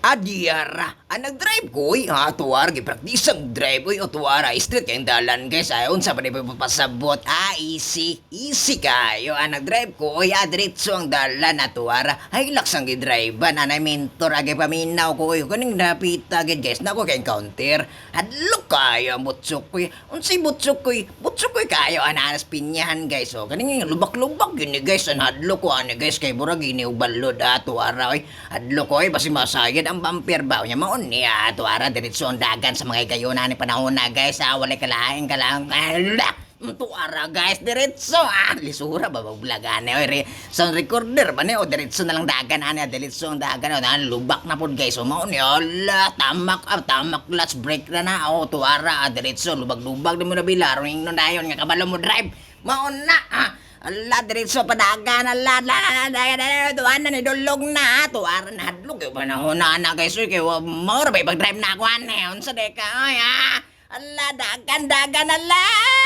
Adiyara, nag-drive ko, tuwar, gipraktis ang drive, o tuwara, street kayong dalan, guys, ayon sa panipapasabot, easy kayo, nag-drive ko, diretso ang dalan, tuwara, ay, laks ang gidrive, nanay mentor, paminaw ko, kaning napita, guys, nako kayong counter, hadlok kayo, butsok ko, unsay butsok ko, kayo, ananas pinyahan, guys, kaning lubak-lubak, gini, guys, hadlok ko, guys, kay burag, gini, ubalod, tuwara, hadlok ko, basi masayad, ang bumper ba niya maon niya tuara diretso ang dagan sa mga gayuna ni panahon na guys walay kalaing kalang tuara guys diretso lisura ba baglagan sound recorder ba o diretso na lang dagan diretso ang dagan lubak na pod guys maon niya tamak last break na tuara diretso lubag-lubag mo na bilar ning dayon nga kabalo mo drive maon na Allah, diretso padagan, Allah, tuwan na, nidulog na, tuwaran na, hadlog, panahon na, guys, kaya more ba, pag-drive na ako, unsa deka, Allah, dagan, Allah,